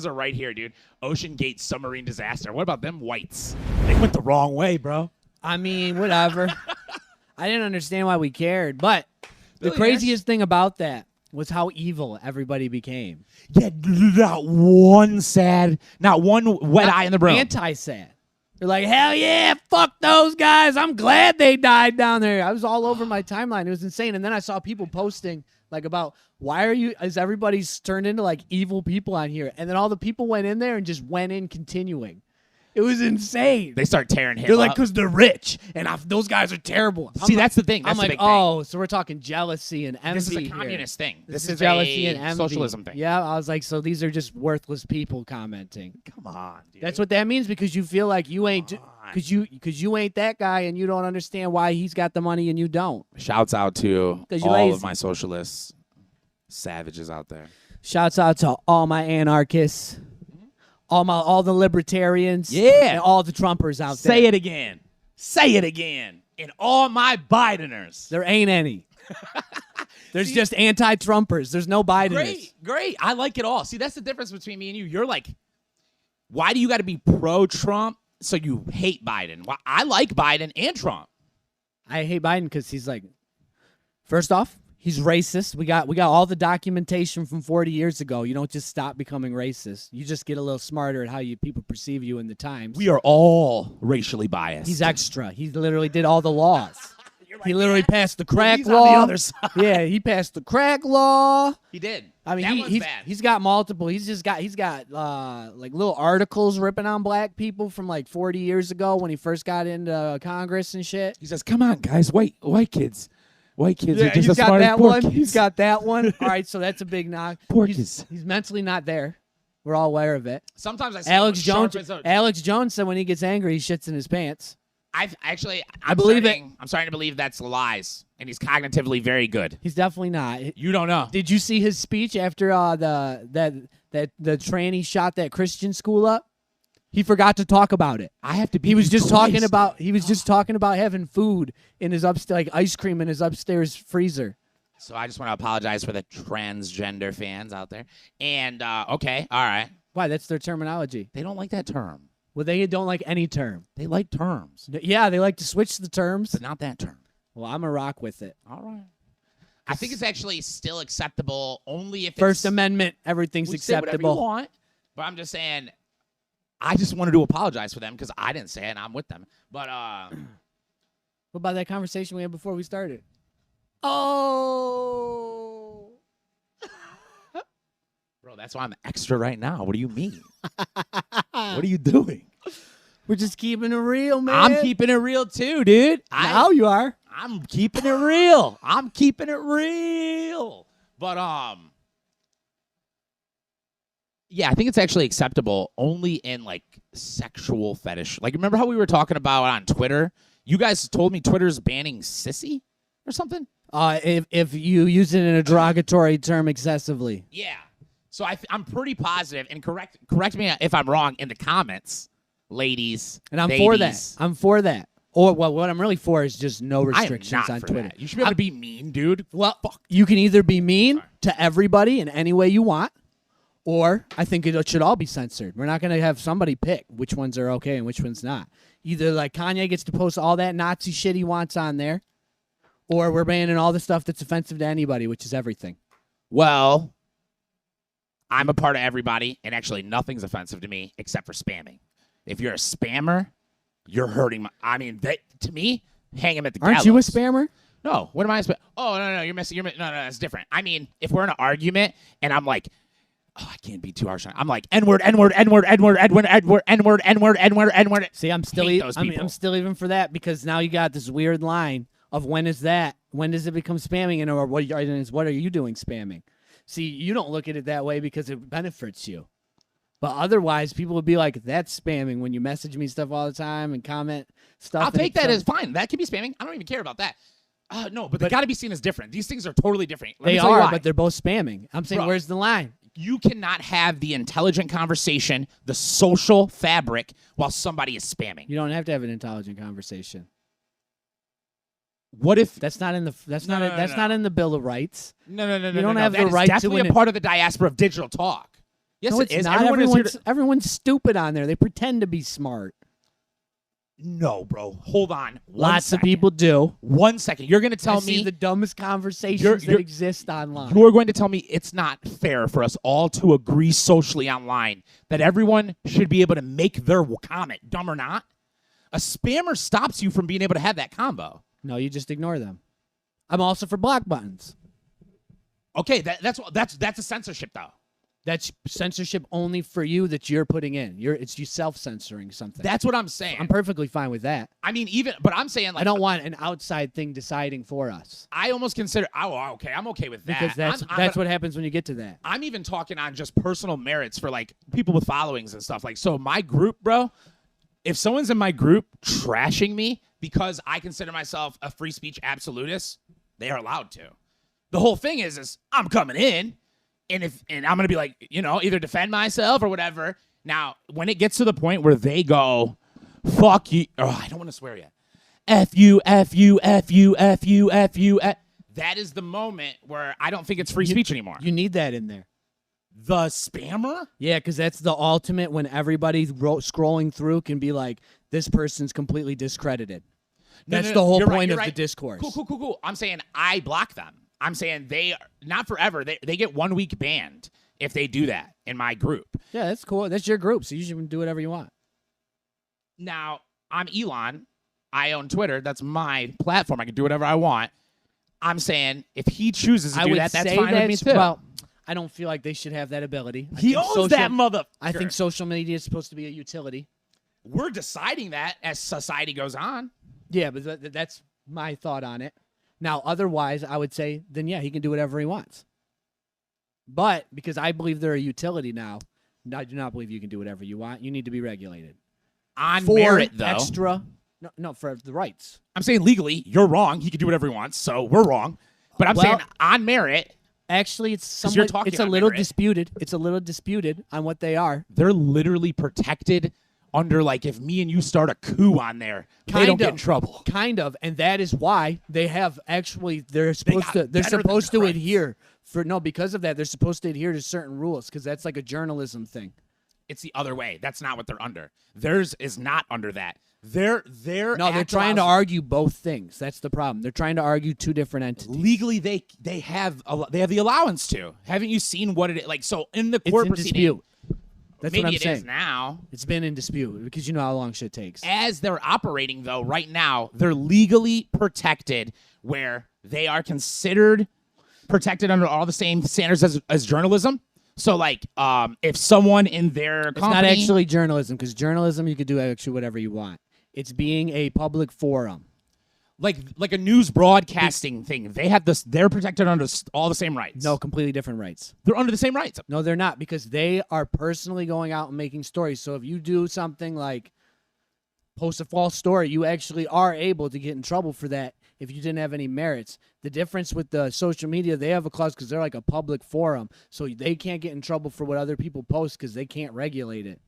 are right here, dude. Ocean Gate submarine disaster. What about them whites? They went the wrong way, bro. I mean, whatever. I didn't understand why we cared, but the Billionaires. craziest thing about that was how evil everybody became. Yeah, not one wet eye in the room. Anti-sad. They're like, hell yeah, fuck those guys. I'm glad they died down there. I was all over my timeline. It was insane. And then I saw people posting like about is everybody's turned into like evil people on here? And then all the people went in there and just went in continuing. It was insane. They start tearing him They're like, up. because they're rich, and those guys are terrible. See, that's the thing. That's I'm the like, big thing. oh, so we're talking jealousy and envy. This is a here. communist thing. This is jealousy a and envy. socialism thing. Yeah, I was like, so these are just worthless people commenting. Come on, dude. That's what that means, because you feel like you ain't, because you ain't that guy, and you don't understand why he's got the money and you don't. Shouts out to 'Cause you're all lazy. of my socialist savages out there. Shouts out to all my anarchists, all the libertarians, Yeah. and all the Trumpers out there. Say it again. Say it again. And all my Bideners. There ain't any. There's just anti-Trumpers. There's no Bideners. Great. I like it all. See, that's the difference between me and you. You're like, why do you got to be pro-Trump so you hate Biden? Well, I like Biden and Trump. I hate Biden because he's like, first off, he's racist. We got all the documentation from 40 years ago. You don't just stop becoming racist. You just get a little smarter at how people perceive you in the times. We are all racially biased. He's extra. He literally did all the laws. He literally passed the crack he's law. on the other side. Yeah, he passed the crack law. He did. I mean, that was bad. he's got multiple. He's got like little articles ripping on black people from like 40 years ago when he first got into Congress and shit. He says, "Come on, guys, white kids, are just he's as got smart as that poor one. kids." He's got that one. All right, so that's a big knock. Poor He's kids. mentally not there. We're all aware of it. Sometimes I see Alex him Jones. sharp as a- Alex Jones said when he gets angry, he shits in his pants. I believe it. I'm starting to believe that's lies, and he's cognitively very good. He's definitely not. You don't know. Did you see his speech after the tranny shot that Christian school up? He forgot to talk about it. I have to be. He was just talking about having food in his like ice cream in his upstairs freezer. So I just want to apologize for the transgender fans out there. And okay, all right. Why? That's their terminology. They don't like that term. Well, they don't like any term. They like terms, Yeah, they like to switch the terms. but not that term. Well, I'm a rock with it. All right. I think it's actually still acceptable only if First it's, Amendment, everything's we say whatever acceptable. you want. But I'm just saying, I just wanted to apologize for them because I didn't say it and I'm with them. But What about that conversation we had before we started? Oh. bro, that's why I'm extra right now. What do you mean? What are you doing? We're just keeping it real, man. I'm keeping it real too, dude. Now you are. I'm keeping it real. I'm keeping it real. But yeah, I think it's actually acceptable only in like sexual fetish. Like, remember how we were talking about on Twitter? You guys told me Twitter's banning sissy or something? If you use it in a derogatory term excessively. Yeah. So I'm pretty positive, and correct me if I'm wrong in the comments, ladies. And I'm ladies. for that. I'm for that. Or well, what I'm really for is just no I am restrictions not on for Twitter. that. You should be able to be mean, dude. Well, you can either be mean to everybody in any way you want, or I think it should all be censored. We're not going to have somebody pick which ones are okay and which ones not. Either like Kanye gets to post all that Nazi shit he wants on there, or we're banning all the stuff that's offensive to anybody, which is everything. Well, I'm a part of everybody, and actually nothing's offensive to me except for spamming. If you're a spammer, you're hurting my... I mean, to me, hang him at the gallows. Aren't you a spammer? No. What am I? Oh, no, you're missing... No, that's different. I mean, if we're in an argument, and I'm like... Oh, I can't be too harsh on it. I'm like, N-word, N-word, N-word, N-word, N-word, N-word, N-word, N-word, N-word, N-word. See, I'm still I'm still even for that, because now you got this weird line of when does it become spamming, and or what are you doing spamming? See, you don't look at it that way because it benefits you. But otherwise, people would be like, that's spamming when you message me stuff all the time and comment stuff. I'll take that as fine. That can be spamming. I don't even care about that. No, but they got to be seen as different. These things are totally different. They are, but they're both spamming. I'm saying, where's the line? You cannot have the intelligent conversation, the social fabric, while somebody is spamming. You don't have to have an intelligent conversation. What if that's not in the not in the Bill of Rights? No. You don't have the right to definitely a part of the diaspora of digital talk. Yes, No, it it's is. not. Everyone is here to- Everyone's stupid on there. They pretend to be smart. No, bro. Hold on. Lots of people do. 1 second. You're going to tell I see me the dumbest conversations that exist online. you're going to tell me it's not fair for us all to agree socially online that everyone should be able to make their comment, dumb or not. A spammer stops you from being able to have that combo. No, you just ignore them. I'm also for block buttons. Okay, that's a censorship though. That's censorship only for you that you're putting in. It's you self-censoring something. That's what I'm saying. I'm perfectly fine with that. I mean, but I'm saying like I don't want an outside thing deciding for us. I almost consider. Oh, okay, I'm okay with that Because that's what happens when you get to that. I'm even talking on just personal merits for like people with followings and stuff. Like, so my group, bro. If someone's in my group trashing me because I consider myself a free speech absolutist, they are allowed to. The whole thing is I'm coming in. And I'm gonna be like, either defend myself or whatever. Now, when it gets to the point where they go, "Fuck you," I don't want to swear yet. F you, F you, F you, F you, F you. That is the moment where I don't think it's free speech anymore. You need that in there. The spammer? Yeah, because that's the ultimate when everybody scrolling through can be like, this person's completely discredited. That's the whole point of the discourse. Cool. I'm saying I block them. I'm saying they not forever. They get 1 week banned if they do that in my group. Yeah, that's cool. That's your group, so you should do whatever you want. Now, I'm Elon. I own Twitter. That's my platform. I can do whatever I want. I'm saying if he chooses to do that, that's fine with me too. Well, I don't feel like they should have that ability. He owns that mother. I think social media is supposed to be a utility. We're deciding that as society goes on. Yeah, but that's my thought on it. Now, otherwise, I would say, then yeah, he can do whatever he wants. But because I believe they're a utility now, I do not believe you can do whatever you want. You need to be regulated. On merit, though. Extra. No, for the rights. I'm saying legally, you're wrong. He can do whatever he wants, so we're wrong. But I'm saying on merit. Actually, it's a little disputed. It's a little disputed on what they are. They're literally protected under, like, if me and you start a coup on there, they don't get in trouble. Kind of, and that is why they have they're supposed to adhere because of that, they're supposed to adhere to certain rules because that's like a journalism thing. It's the other way. That's not what they're under. Theirs is not under that. They're trying to argue both things. That's the problem. They're trying to argue two different entities. Legally, they have the allowance to. Haven't you seen what it is? Like, so in the court proceeding, that's maybe what I'm it saying. Is now. It's been in dispute because you know how long shit takes. As they're operating, though, right now, they're legally protected where they are considered protected under all the same standards as journalism. So, like, if someone in their company... It's not actually journalism, because journalism, you could do actually whatever you want. It's being a public forum. Like a news broadcasting thing. They're protected under all the same rights. No, completely different rights. They're under the same rights. No, they're not, because they are personally going out and making stories. So if you do something like post a false story, you actually are able to get in trouble for that if you didn't have any merits. The difference with the social media, they have a clause because they're like a public forum. So they can't get in trouble for what other people post because they can't regulate it.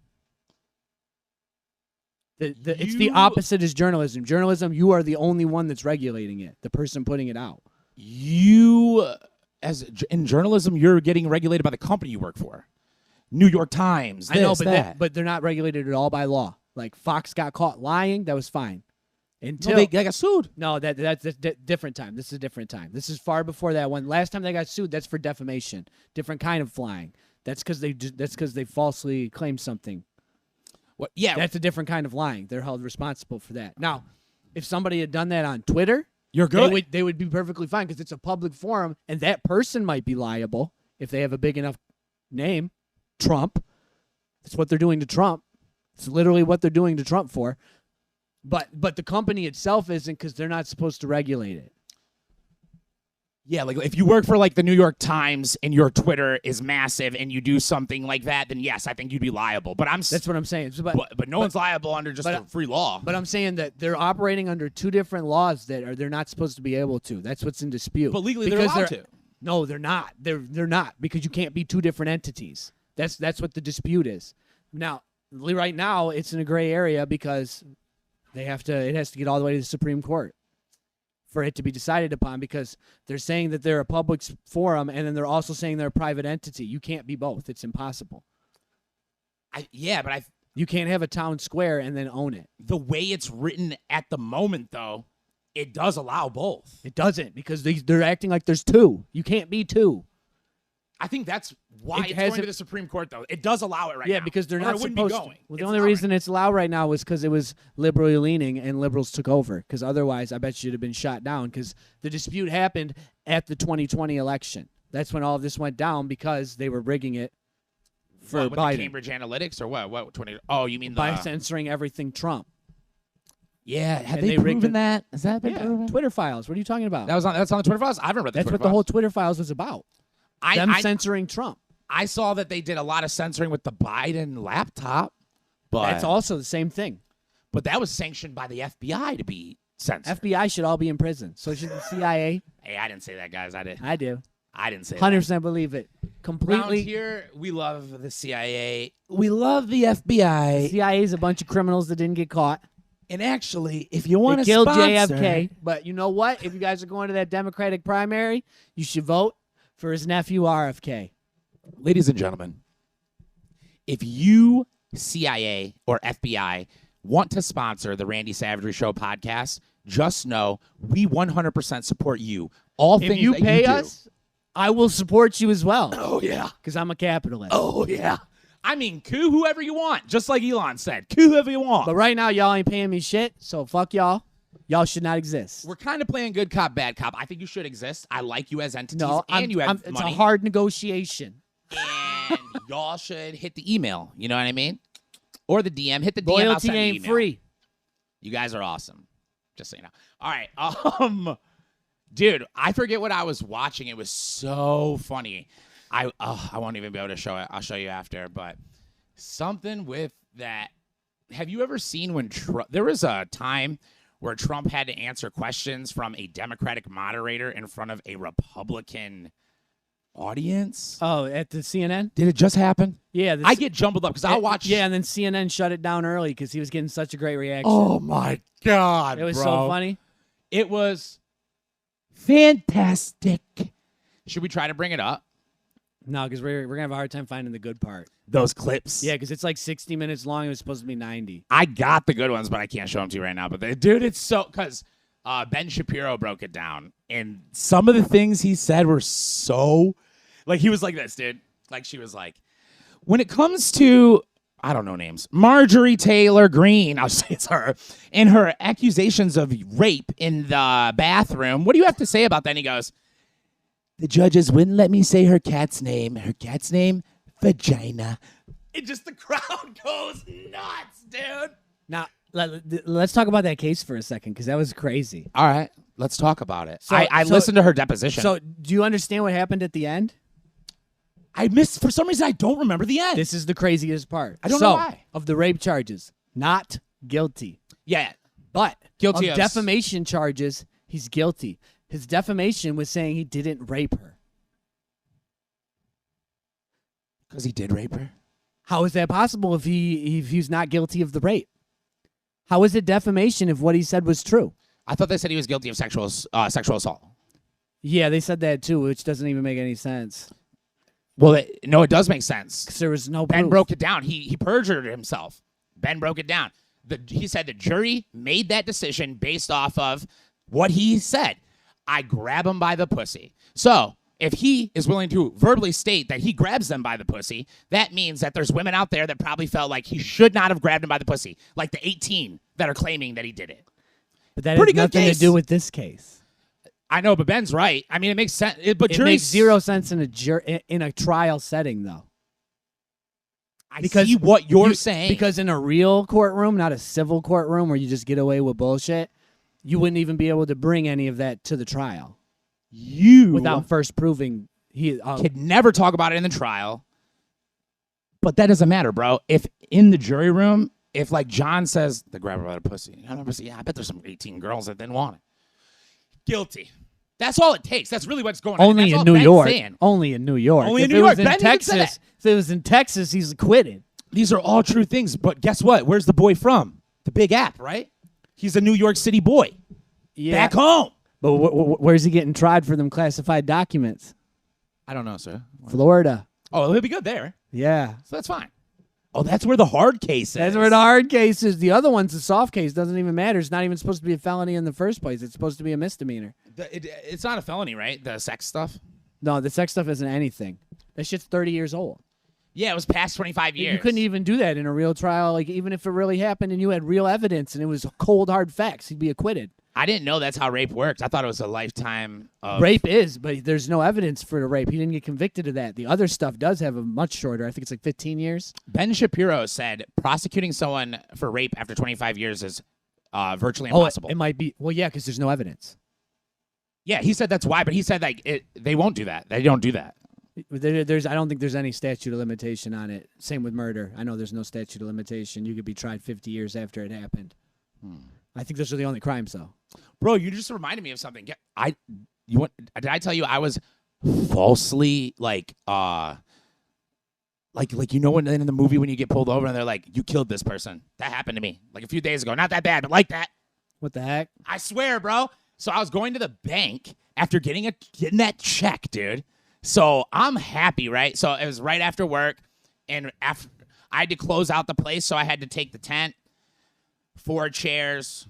It's the opposite as journalism. Journalism, you are the only one that's regulating it, the person putting it out. In journalism, you're getting regulated by the company you work for. New York Times, I know, but they're not regulated at all by law. Like Fox got caught lying, that was fine. Until they got sued. No, that's a different time. This is a different time. This is far before that one. Last time they got sued, that's for defamation. Different kind of flying. That's because they falsely claimed something. What? Yeah, that's a different kind of lying. They're held responsible for that. Now, if somebody had done that on Twitter, you're good. They would be perfectly fine because it's a public forum, and that person might be liable if they have a big enough name. Trump. That's what they're doing to Trump. It's literally what they're doing to Trump for. But the company itself isn't because they're not supposed to regulate it. Yeah, like if you work for like the New York Times and your Twitter is massive and you do something like that, then yes, I think you'd be liable. But that's what I'm saying. But no one's liable under just a free law. But I'm saying that they're operating under two different laws that they're not supposed to be able to. That's what's in dispute. But legally they're allowed to. No, they're not. They're not because you can't be two different entities. That's what the dispute is. Now, right now, it's in a gray area because it has to get all the way to the Supreme Court for it to be decided upon because they're saying that they're a public forum and then they're also saying they're a private entity. You can't be both. It's impossible. But You can't have a town square and then own it. the way it's written at the moment, though, it does allow both. It doesn't because they're acting like there's two. You can't be two. I think that's why it's going to the Supreme Court, though. It does allow it right now. Yeah, because they're not supposed to. Well, the only allowed reason it's allowed right now is because it was liberally leaning and liberals took over. Because otherwise, I bet you'd have been shot down because the dispute happened at the 2020 election. That's when all of this went down because they were rigging it for with Biden. The Cambridge Analytics or what? What 20? Oh, you mean by censoring everything Trump. Yeah, have they proven that? Has that been proven? Twitter files. What are you talking about? That's on the Twitter files. I haven't read the That's Twitter what the whole Twitter files was about. Them censoring Trump. I saw that they did a lot of censoring with the Biden laptop, but that's also the same thing. But that was sanctioned by the FBI to be censored. FBI should all be in prison. So should the CIA. Hey, I didn't say that, guys. I did. I do. I didn't say 100% believe it. Completely. Around here, we love the CIA. We love the FBI. The CIA is a bunch of criminals that didn't get caught. And actually, if you want to kill sponsor JFK, but you know what? If you guys are going to that Democratic primary, you should vote for his nephew RFK. Ladies and gentlemen, if you, CIA or FBI, want to sponsor the Randy Savagery Show podcast, just know we 100% support you. All things if you that pay you do. us, I will support you as well. Oh, yeah. Because I'm a capitalist. Oh, yeah. I mean, coup whoever you want, just like Elon said. Coup whoever you want. But right now, y'all ain't paying me shit, so fuck y'all. Y'all should not exist. We're kind of playing good cop, bad cop. I think you should exist. I like you as entities, No, you have it's money. a hard negotiation. And y'all should hit the email. You know what I mean? Or the DM. Hit the DM. I'll Loyalty send the ain't email. free. You guys are awesome. Just so you know. All right. Dude, I forget what I was watching. It was so funny. I won't even be able to show it. I'll show you after. But something with that. Have you ever seen when there was a time where Trump had to answer questions from a Democratic moderator in front of a Republican audience? Oh, at the CNN? Did it just happen? Yeah. I get jumbled up because I'll watch. Yeah, and then CNN shut it down early because he was getting such a great reaction. Oh, my God, it was bro. so funny. It was fantastic. Should we try to bring it up? No, because we're going to have a hard time finding the good part. Those clips? Yeah, because it's like 60 minutes long. It was supposed to be 90. I got the good ones, but I can't show them to you right now. But, dude, it's so... Because Ben Shapiro broke it down, and some of the things he said were so... Like, he was like this, dude. Like, she was like, when it comes to... I don't know names. Marjorie Taylor Greene, I'll say it's her, and her accusations of rape in the bathroom. What do you have to say about that? And he goes... The judges wouldn't let me say her cat's name. Her cat's name, Vagina. It just, the crowd goes nuts, dude. Now, let's talk about that case for a second, because that was crazy. All right, let's talk about it. So, I listened to her deposition. So, do you understand what happened at the end? I missed, for some reason, I don't remember the end. This is the craziest part. I don't know why. Of the rape charges, not guilty. Yeah. But guilty of defamation charges, he's guilty. His defamation was saying he didn't rape her. Because he did rape her? How is that possible if he's not guilty of the rape? How is it defamation if what he said was true? I thought they said he was guilty of sexual assault. Yeah, they said that too, which doesn't even make any sense. Well, no, it does make sense. Because there was no Ben proof. broke it down. He perjured himself. Ben broke it down. He said the jury made that decision based off of what he said. I grab him by the pussy. So if he is willing to verbally state that he grabs them by the pussy, that means that there's women out there that probably felt like he should not have grabbed him by the pussy, like the 18 that are claiming that he did it. But that has nothing to do with this case. I know, but Ben's right. I mean, it makes sense. It makes zero sense in a trial setting, though. I see what you're saying. Because in a real courtroom, not a civil courtroom where you just get away with bullshit, you wouldn't even be able to bring any of that to the trial. Without first proving he could never talk about it in the trial. But that doesn't matter, bro. If in the jury room, if like John says the grabber by the pussy, I bet there's some 18 girls that didn't want it. Guilty. That's all it takes. That's really what's going on. Only in New York. Only in New York. Only in New York. If it was in Texas, he's acquitted. These are all true things. But guess what? Where's the boy from? The Big App, right? He's a New York City boy. Yeah. Back home. But where's he getting tried for them classified documents? I don't know, sir. Florida. Oh, he'll be good there. Yeah. So that's fine. Oh, that's where the hard case is. That's where the hard case is. The other one's the soft case. Doesn't even matter. It's not even supposed to be a felony in the first place. It's supposed to be a misdemeanor. It's not a felony, right? The sex stuff? No, the sex stuff isn't anything. That shit's 30 years old. Yeah, it was past 25 years. You couldn't even do that in a real trial. Like, even if it really happened and you had real evidence and it was cold, hard facts, he'd be acquitted. I didn't know that's how rape works. I thought it was a lifetime of... Rape is, but there's no evidence for the rape. He didn't get convicted of that. The other stuff does have a much shorter. I think it's like 15 years. Ben Shapiro said prosecuting someone for rape after 25 years is virtually impossible. It might be. Well, yeah, because there's no evidence. Yeah, he said that's why, but he said like they won't do that. They don't do that. I don't think there's any statute of limitation on it. Same with murder. I know there's no statute of limitation. You could be tried 50 years after it happened. I think those are the only crimes, though. Bro, you just reminded me of something. Did I tell you I was falsely like you know when in the movie when you get pulled over and they're like, you killed this person. That happened to me like a few days ago. Not that bad, but like that. What the heck? I swear, bro. So I was going to the bank after getting that check, dude. So I'm happy, right? So it was right after work, and after I had to close out the place, so I had to take the tent, 4 chairs,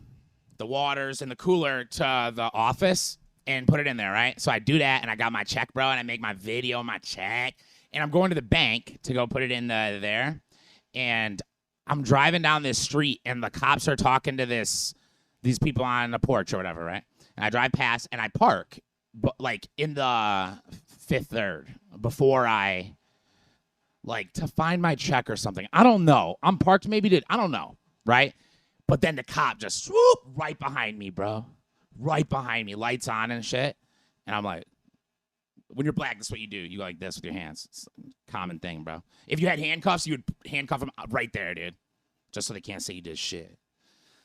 the waters, and the cooler to the office and put it in there, right? So I do that, and I got my check, bro, and I make my video, my check, and I'm going to the bank to go put it in there, and I'm driving down this street, and the cops are talking to these people on the porch or whatever, right? And I drive past, and I park, but like in the fifth third before I like to find my check or something. I don't know. I'm parked maybe I don't know, right? But then the cop just swoop right behind me, bro. Right behind me, lights on and shit. And I'm like, when you're black, that's what you do. You go like this with your hands. It's a common thing, bro. If you had handcuffs, you would handcuff them right there, dude. Just so they can't say you did shit.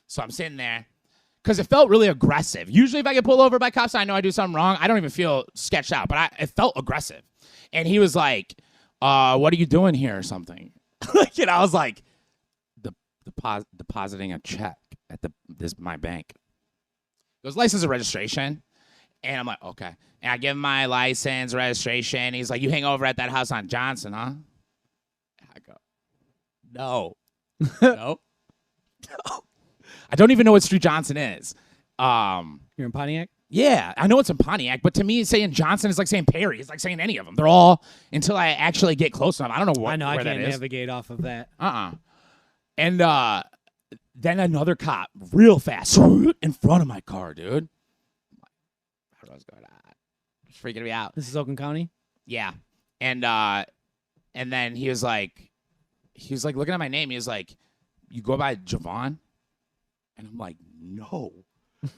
So I'm sitting there. Because it felt really aggressive. Usually if I get pulled over by cops, I know I do something wrong. I don't even feel sketched out, but it felt aggressive. And he was like, what are you doing here or something? And I was like, depositing a check at my bank. It was license and registration. And I'm like, okay. And I give him my license, registration. He's like, you hang over at that house on Johnson, huh? I go, no. No. No. I don't even know what Street Johnson is. You're in Pontiac? Yeah, I know it's in Pontiac, but to me, saying Johnson is like saying Perry. It's like saying any of them. They're all, until I actually get close enough. I don't know where that is. I can't navigate off of that. And then another cop, real fast, in front of my car, dude. How do I going on? It's freaking me out. This is Oakland County? Yeah. And then he was like looking at my name. He was like, you go by Javon? And I'm like, no.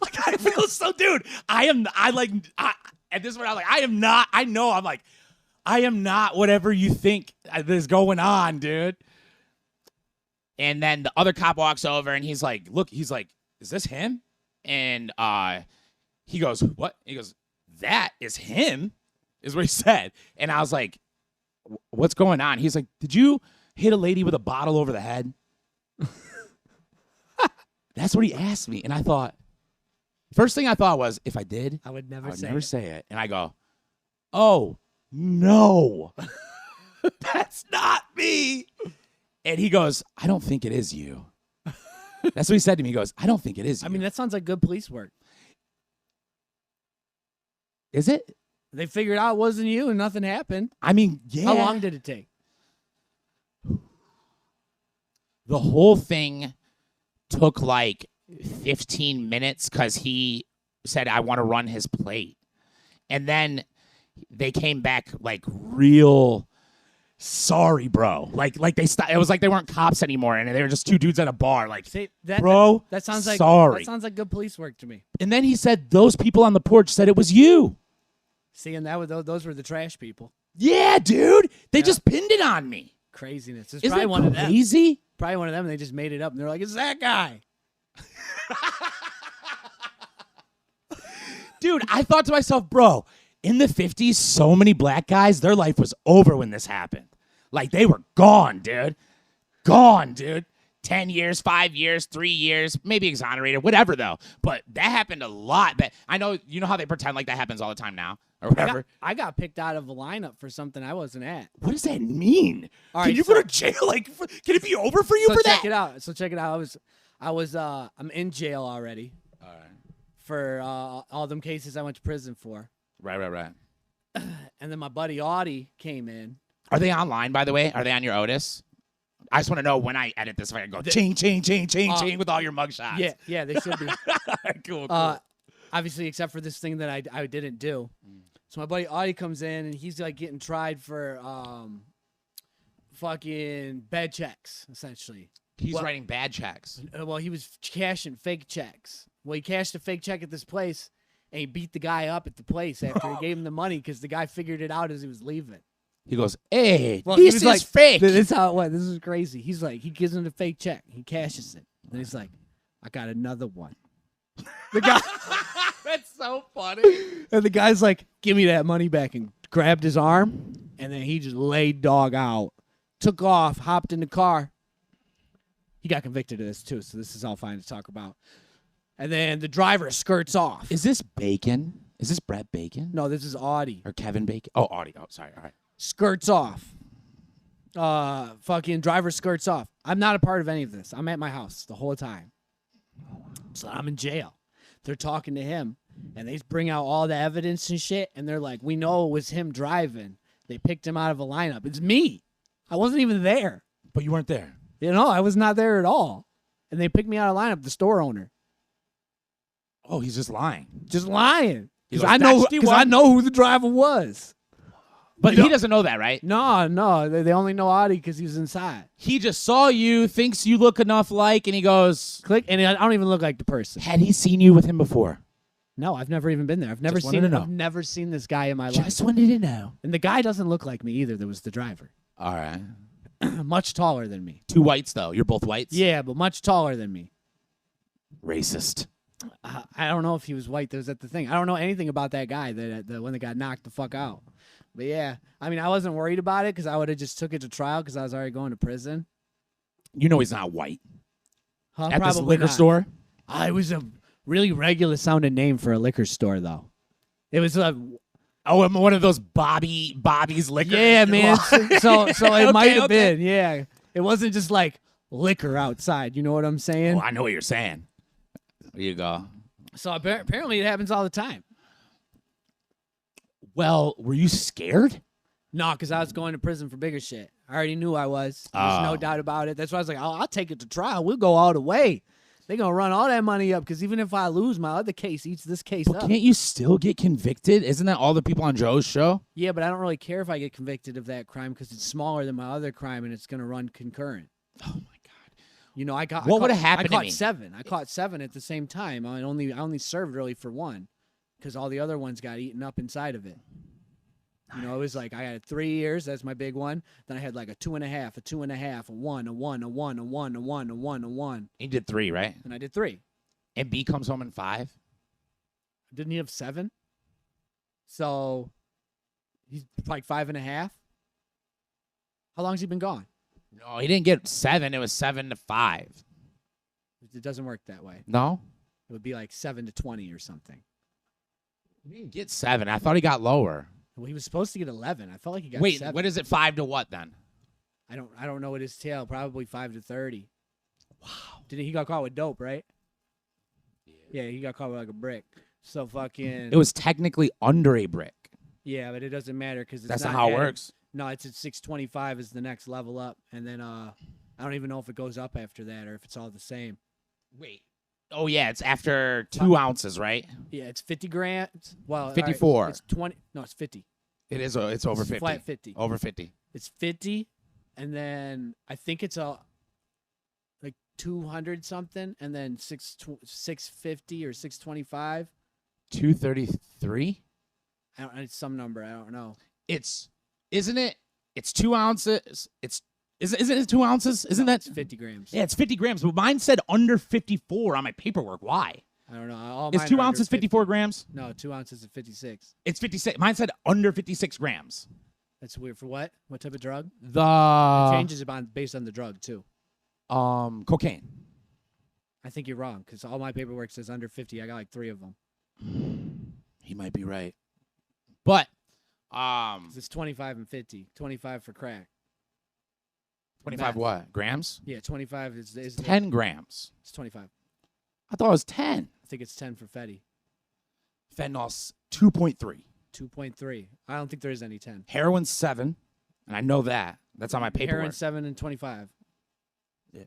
Like, I feel so, dude. And this is what I'm like, I am not, I know, I'm like, I am not whatever you think is going on, dude. And then the other cop walks over and he's like, look, he's like, is this him? And he goes, what? He goes, that is him, is what he said. And I was like, what's going on? He's like, did you hit a lady with a bottle over the head? That's what he asked me. And I thought, first thing I thought was, if I did, I would never say it. And I go, oh, no. That's not me. And he goes, I don't think it is you. That's what he said to me. He goes, I don't think it is you. I mean, that sounds like good police work. Is it? They figured out it wasn't you and nothing happened. I mean, yeah. How long did it take? The whole thing took like 15 minutes because he said, I want to run his plate. And then they came back like real sorry, bro. Like they it was like they weren't cops anymore and they were just two dudes at a bar. Like, bro, that sounds like sorry. That sounds like good police work to me. And then he said those people on the porch said it was you. See, and those were the trash people. Yeah, dude. They just pinned it on me. Craziness. It's Isn't probably that one of them. crazy? Probably one of them, and they just made it up, and they're like, it's that guy. Dude, I thought to myself, bro, in the 50s, so many black guys, their life was over when this happened. Like, they were gone, dude. Gone, dude. 10 years, 5 years, 3 years, maybe exonerated, whatever though. But that happened a lot. But I know, you know how they pretend like that happens all the time now or whatever. I got picked out of a lineup for something I wasn't at. What does that mean? All Can right, you go to jail? Like, can it be over for you for that? Check it out. So check it out. I'm in jail already. All right. For all them cases I went to prison for. Right. And then my buddy Audie came in. Are they online, by the way? Are they on your Otis? I just want to know when I edit this if I can go chain with all your mugshots. Yeah, they should be. Cool. Obviously, except for this thing that I didn't do. So my buddy Audie comes in and he's like getting tried for fucking bad checks, essentially. He's writing bad checks. Well, he was cashing fake checks. Well, he cashed a fake check at this place and he beat the guy up at the place after he gave him the money because the guy figured it out as he was leaving. He goes, hey, well, this is fake. This is how it went. This is crazy. He's like, he gives him the fake check. He cashes it. And he's like, I got another one. The guy. That's so funny. And the guy's like, give me that money back, and grabbed his arm. And then he just laid dog out. Took off, hopped in the car. He got convicted of this too, so this is all fine to talk about. And then the driver skirts off. Is this Bacon? Is this Brett Bacon? No, this is Audie. Or Kevin Bacon? Oh, Audie. Oh, sorry. All right. Skirts off. Fucking driver skirts off. I'm not a part of any of this. I'm at my house the whole time. So I'm in jail. They're talking to him, and they bring out all the evidence and shit, and they're like, we know it was him driving. They picked him out of a lineup. It's me. I wasn't even there. But you weren't there. You know, I was not there at all. And they picked me out of lineup, the store owner. Oh, he's just lying. Just lying. He Because goes, I know who the driver was. But he doesn't know that, right? No. They only know Audie because he was inside. He just saw you, thinks you look enough like, and he goes... Click, and I don't even look like the person. Had he seen you with him before? No, I've never even been there. I've never seen this guy in my life. Just wanted to know. And the guy doesn't look like me either. That was the driver. All right. Much taller than me. 2 whites, though. You're both whites? Yeah, but much taller than me. Racist. I don't know if he was white. That was at the thing. I don't know anything about that guy when they got knocked the fuck out. But yeah, I mean, I wasn't worried about it because I would have just took it to trial because I was already going to prison. You know he's not white. Huh? At this Probably liquor not. store? It was a really regular sounding name for a liquor store, though. It was one of those Bobby's liquor. Yeah, man. So it might have okay. been. Yeah, it wasn't just like liquor outside. You know what I'm saying? Oh, I know what you're saying. There you go. So apparently it happens all the time. Well, were you scared? No, because I was going to prison for bigger shit. I already knew I was. There's no doubt about it. That's why I was like, I'll take it to trial. We'll go all the way. They're going to run all that money up because even if I lose, my other case eats this case up. Can't you still get convicted? Isn't that all the people on Joe's show? Yeah, but I don't really care if I get convicted of that crime because it's smaller than my other crime and it's going to run concurrent. Oh, my God. You know, What would have happened to me? I caught 7 at the same time. I only served really for 1 because all the other ones got eaten up inside of it. You know, it was like I had 3 years. That's my big one. Then I had like a 2.5, a 2.5, a 1, a 1, a 1, a 1, a 1, a 1, a 1. You did 3, right? And I did 3. And B comes home in 5? Didn't he have 7? So he's like 5.5. How long's he been gone? No, he didn't get 7. It was 7 to 5. It doesn't work that way. No? It would be like 7 to 20 or something. He didn't get 7. I thought he got lower. Well, he was supposed to get 11. I felt like he got Wait, 7. what is it? 5 to what then? I don't know what his tail. Probably 5 to 30. Wow. He got caught with dope, right? Yeah, he got caught with like a brick. So fucking. It was technically under a brick. Yeah, but it doesn't matter because that's not how it works. No, it's at 625 is the next level up, and then I don't even know if it goes up after that or if it's all the same. Wait. Oh yeah, it's after 2 ounces, right? Yeah, it's 50 grams. Well, 54. Right, it's 20. No, it's 50. It is. It's over 50. Flat 50. Over 50. It's 50, and then I think it's like 200 something, and then 650 or 625. 233. It's some number. I don't know. Isn't it? It's 2 ounces. Isn't it 2 ounces? Isn't that 50 grams? Yeah, it's 50 grams. But mine said under 54 on my paperwork. Why? I don't know. Is 2 ounces 54 grams? No, 2 ounces is 56. It's 56. Mine said under 56 grams. That's weird. For what? What type of drug? The It changes based on the drug too. Cocaine. I think you're wrong because all my paperwork says under 50. I got like 3 of them. He might be right. But It's 25 and 50. 25 for crack. 25 Meth. what? Grams? Yeah, 25 is 10 grams. It's 25. I thought it was 10. I think it's 10 for Fetty. Fentanyl's 2.3. 2.3. I don't think there is any 10. Heroin's 7, and I know that. That's on my paperwork. Heroin 7 and 25. Yeah.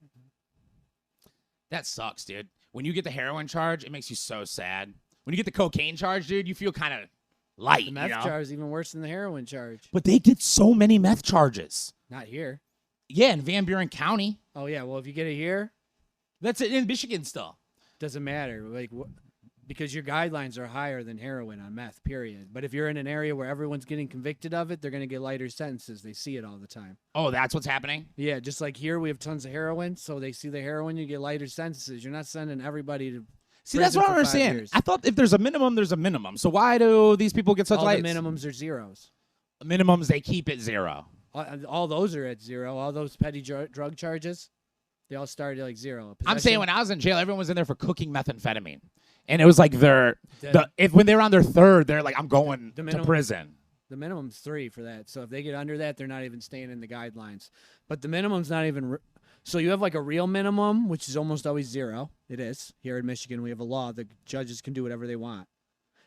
That sucks, dude. When you get the heroin charge, it makes you so sad. When you get the cocaine charge, dude, you feel kind of light. The meth charge is even worse than the heroin charge. But they get so many meth charges. Not here. Yeah, in Van Buren County. Oh, yeah. Well, if you get it here, That's it in Michigan still. doesn't matter. Because your guidelines are higher than heroin on meth, period. But if you're in an area where everyone's getting convicted of it, they're going to get lighter sentences. They see it all the time. Oh, that's what's happening? Yeah, just like here, we have tons of heroin, so they see the heroin, you get lighter sentences. You're not sending everybody to See, that's what I don't understand. I thought if there's a minimum, there's a minimum. So why do these people get such lights? All the minimums are zeros. Minimums, they keep it 0. All those are at 0. All those petty drug charges, they all started at like 0. I'm saying when I was in jail, everyone was in there for cooking methamphetamine. And it was like when they're on their 3rd, they're like, I'm going to prison. The minimum's 3 for that. So if they get under that, they're not even staying in the guidelines. But the minimum's not even... So you have like a real minimum, which is almost always 0. It is. Here in Michigan, we have a law that judges can do whatever they want.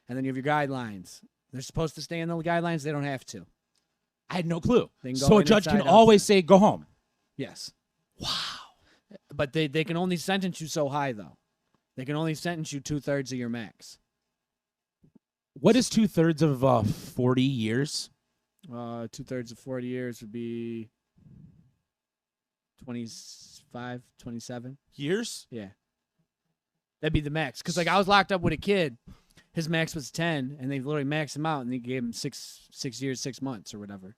And then you have your guidelines. They're supposed to stay in the guidelines. They don't have to. I had no clue. So a judge can always say, go home. Yes. Wow. But they can only sentence you so high, though. They can only sentence you 2/3 of your max. What is 2/3 of 40 years? 2/3 of 40 years would be 25, 27 years. Yeah, that'd be the max. Because like I was locked up with a kid, his max was 10, and they literally maxed him out, and they gave him 6 years, 6 months, or whatever.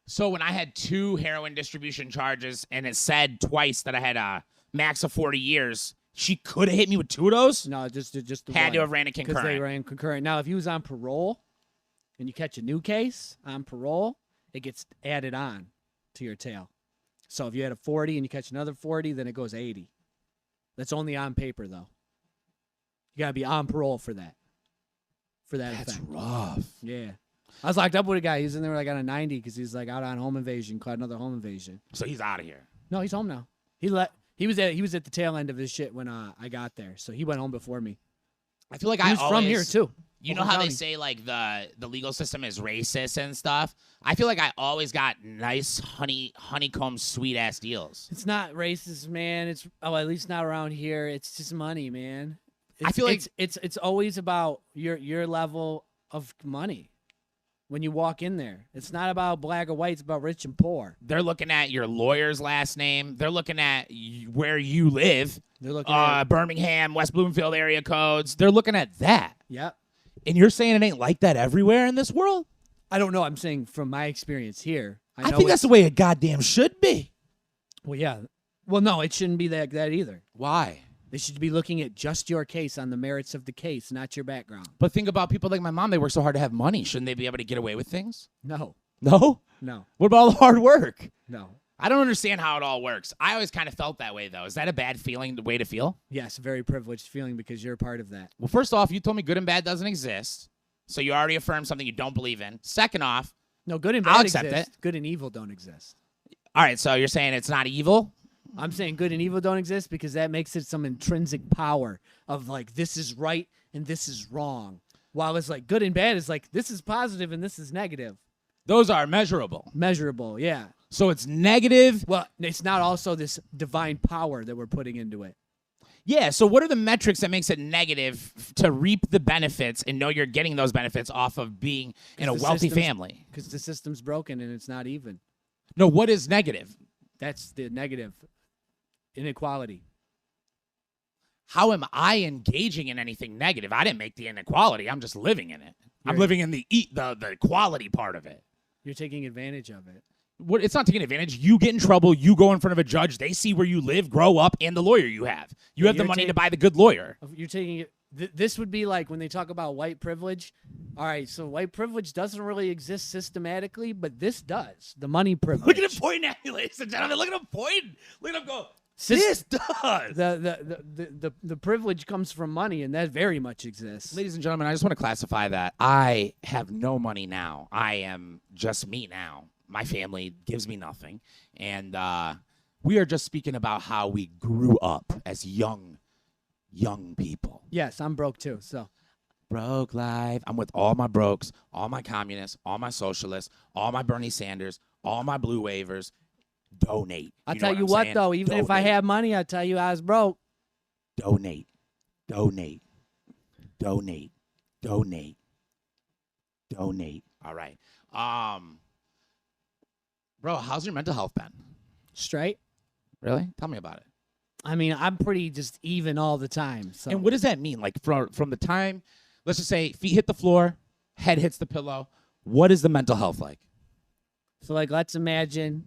So when I had 2 heroin distribution charges, and it said twice that I had a max of 40 years. She could have hit me with 2 of those? No, just the had one. to have ran a concurrent. Because they ran concurrent. Now, if he was on parole and you catch a new case on parole, it gets added on to your tail. So if you had a 40 and you catch another 40, then it goes 80. That's only on paper, though. You got to be on parole for that. That's effect. rough. Yeah. I was locked up with a guy. He's in there like on a 90 because he's like out on home invasion, caught another home invasion. So he's out of here. No, he's home now. He was at the tail end of his shit when I got there, so he went home before me. I feel like he was from here too. You know how they say like the legal system is racist and stuff? I feel like I always got nice honeycomb sweet ass deals. It's not racist, man. At least not around here. It's just money, man. I feel like it's always about your level of money. When you walk in there, it's not about black or white. It's about rich and poor. They're looking at your lawyer's last name. They're looking at where you live. They're looking at Birmingham, West Bloomfield area codes. They're looking at that. Yep. And you're saying it ain't like that everywhere in this world? I don't know. I'm saying from my experience here. I think that's the way it goddamn should be. Well, yeah. Well, no, it shouldn't be that either. Why? They should be looking at just your case on the merits of the case, not your background. But think about people like my mom. They work so hard to have money. Shouldn't they be able to get away with things? No. No? No. What about all the hard work? No. I don't understand how it all works. I always kind of felt that way, though. Is that a bad feeling, the way to feel? Yes, a very privileged feeling because you're a part of that. Well, first off, you told me good and bad doesn't exist. So you already affirmed something you don't believe in. Second off, no, good and bad I'll accept exist. it. Good and evil don't exist. All right, so you're saying it's not evil? I'm saying good and evil don't exist because that makes it some intrinsic power of like this is right and this is wrong. While it's like good and bad is like this is positive and this is negative. Those are measurable. Measurable, yeah. So it's negative. Well, it's not also this divine power that we're putting into it. Yeah, so what are the metrics that makes it negative to reap the benefits and know you're getting those benefits off of being in a wealthy family? Because the system's broken and it's not even. No, what is negative? That's the negative. Inequality. How am I engaging in anything negative? I didn't make the inequality. I'm just living in it. I'm living in the quality part of it. You're taking advantage of it. It's not taking advantage. You get in trouble. You go in front of a judge. They see where you live, grow up, and the lawyer you have. You have the money to buy the good lawyer. You're taking it. This would be like when they talk about white privilege. All right, so white privilege doesn't really exist systematically, but this does. The money privilege. Look at him pointing at you, ladies and gentlemen. Look at him pointing. Look at him go. This does. The privilege comes from money, and that very much exists. Ladies and gentlemen, I just want to classify that I have no money now. I am just me now. My family gives me nothing. And we are just speaking about how we grew up as young people. Yes, I'm broke too, so. Broke life. I'm with all my brokes, all my communists, all my socialists, all my Bernie Sanders, all my blue wavers. Donate. I'll tell you what, though, even if I had money, I'll tell you I was broke. Donate. Donate. Donate. Donate. Donate. All right. Bro, how's your mental health been? Straight. Really? Tell me about it. I mean, I'm pretty just even all the time. So. And what does that mean? Like from the time, let's just say feet hit the floor, head hits the pillow. What is the mental health like? So, like, let's imagine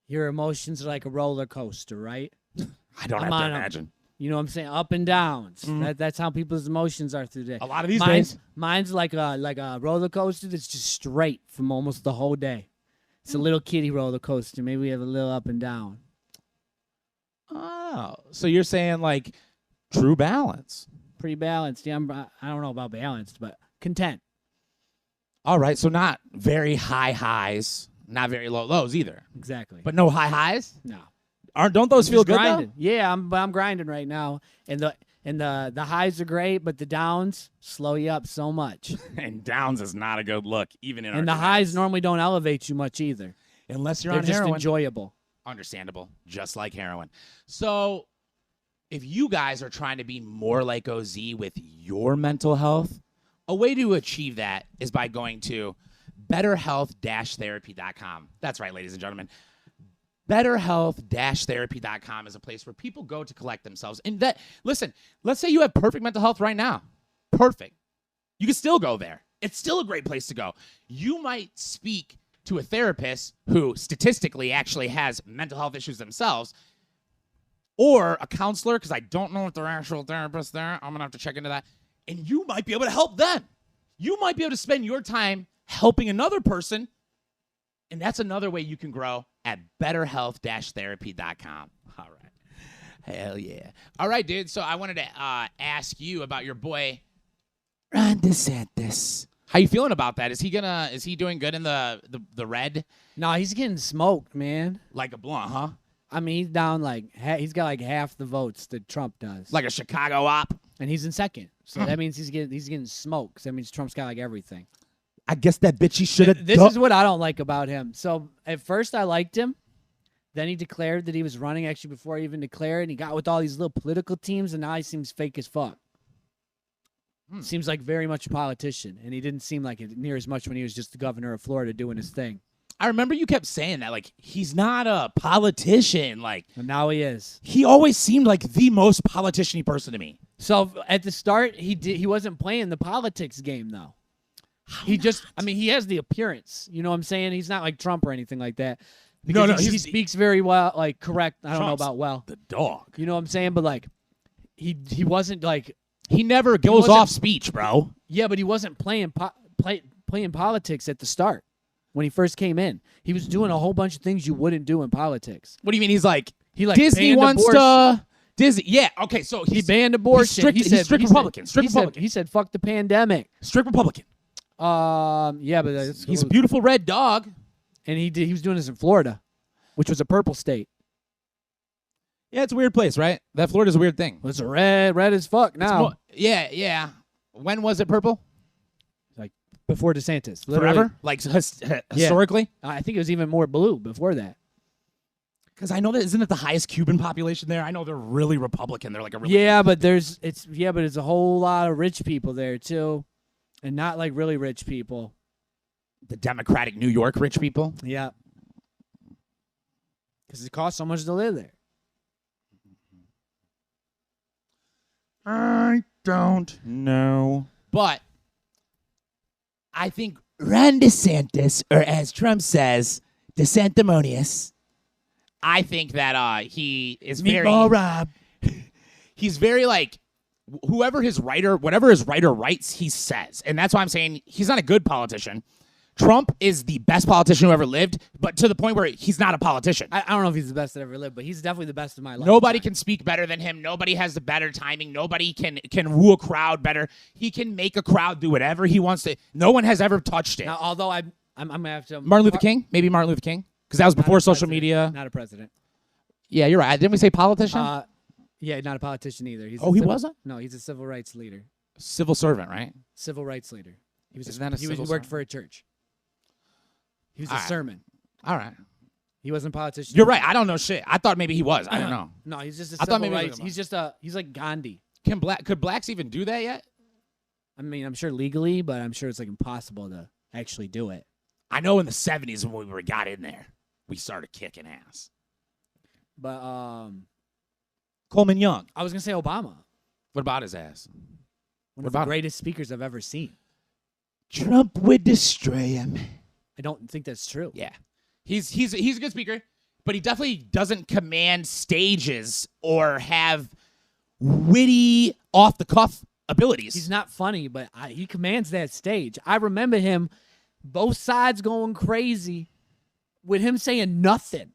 your emotions are like a roller coaster, right? I don't have to imagine. You know what I'm saying? Up and downs. That's how people's emotions are through the day. A lot of these days. Mine's like a roller coaster that's just straight from almost the whole day. It's a little kitty roller coaster. Maybe we have a little up and down. Oh, so you're saying like true balance. Pretty balanced. Yeah, I don't know about balanced, but content. All right, so not very high highs, not very low lows either. Exactly. But no high highs? No. Don't those feel good grinding. though? Yeah, I'm grinding right now, and the highs are great, but the downs slow you up so much. And downs is not a good look, even in our And the highs normally don't elevate you much either, unless you're They're on just heroin. enjoyable. Understandable, just like heroin. So, if you guys are trying to be more like OZ with your mental health, a way to achieve that is by going to betterhealth-therapy.com. That's right, ladies and gentlemen. BetterHealth-therapy.com is a place where people go to collect themselves. And that, listen, let's say you have perfect mental health right now. Perfect. You can still go there. It's still a great place to go. You might speak to a therapist who statistically actually has mental health issues themselves, or a counselor, because I don't know if they're actual therapists there. I'm going to have to check into that. And you might be able to help them. You might be able to spend your time helping another person. And that's another way you can grow at betterhealth-therapy.com. All right. Hell yeah. All right, dude. So I wanted to ask you about your boy, RandySavageryShowComedyPodcast. How you feeling about that? Is he doing good in the red? No, he's getting smoked, man. Like a blunt, huh? I mean, he's down he's got like half the votes that Trump does. Like a Chicago op? And he's in second. So that means he's getting smoked. That means Trump's got like everything. I guess that bitch he should have. This is what I don't like about him. So at first I liked him. Then he declared that he was running actually before he even declared. And he got with all these little political teams, and now he seems fake as fuck. Seems like very much a politician, and he didn't seem like it near as much when he was just the governor of Florida doing his thing. I remember you kept saying that, like, he's not a politician. Like, and now he is. He always seemed like the most politician-y person to me. So at the start, he wasn't playing the politics game, though. He has the appearance. You know what I'm saying? He's not like Trump or anything like that. No, he speaks very well, like correct. I don't know about well. The dog. You know what I'm saying? But like, he wasn't like. He never goes off speech, bro. Yeah, but he wasn't playing politics at the start when he first came in. He was doing a whole bunch of things you wouldn't do in politics. What do you mean? Disney wants to. Disney, yeah, okay. So he banned abortion. He's strict Republican. Strict Republican. He said, "Fuck the pandemic." Strict Republican. Yeah, but he's a beautiful red dog, and he was doing this in Florida, which was a purple state. Yeah, it's a weird place, right? That Florida's a weird thing. It's red as fuck now. Yeah. When was it purple? Like before DeSantis. Literally. Forever? Like historically? Yeah. I think it was even more blue before that. Because I know that isn't it the highest Cuban population there? I know they're really Republican. They're like a really but it's a whole lot of rich people there too, and not like really rich people. The Democratic New York rich people. Yeah. Because it costs so much to live there. I don't know. But I think RandySantis, or as Trump says, DeSantimonious, I think that he is very... Meatball Rob. He's very, like, whatever his writer writes, he says. And that's why I'm saying he's not a good politician. Trump is the best politician who ever lived, but to the point where he's not a politician. I don't know if he's the best that ever lived, but he's definitely the best of my life. Nobody can speak better than him. Nobody has the better timing. Nobody can woo a crowd better. He can make a crowd do whatever he wants to. No one has ever touched it. Now, although I'm gonna have to. Martin Luther King? Maybe Martin Luther King? Because that was before social media. Not a president. Yeah, you're right. Didn't we say politician? Yeah, not a politician either. He wasn't? No, he's a civil rights leader. Civil servant, right? Civil rights leader. He was. He worked for a church. He was a sermon. All right. He wasn't a politician. You're right. I don't know shit. I thought maybe he was. I don't know. No, he's just a I thought civil maybe rights. He's like Gandhi. Could blacks even do that yet? I mean, I'm sure legally, but I'm sure it's like impossible to actually do it. I know in the 70s when we got in there, we started kicking ass. But Coleman Young. I was gonna say Obama. What about his ass? One of the greatest speakers I've ever seen. Trump would destroy him. I don't think that's true. Yeah. He's a good speaker, but he definitely doesn't command stages or have witty, off-the-cuff abilities. He's not funny, but he commands that stage. I remember him, both sides going crazy, with him saying nothing.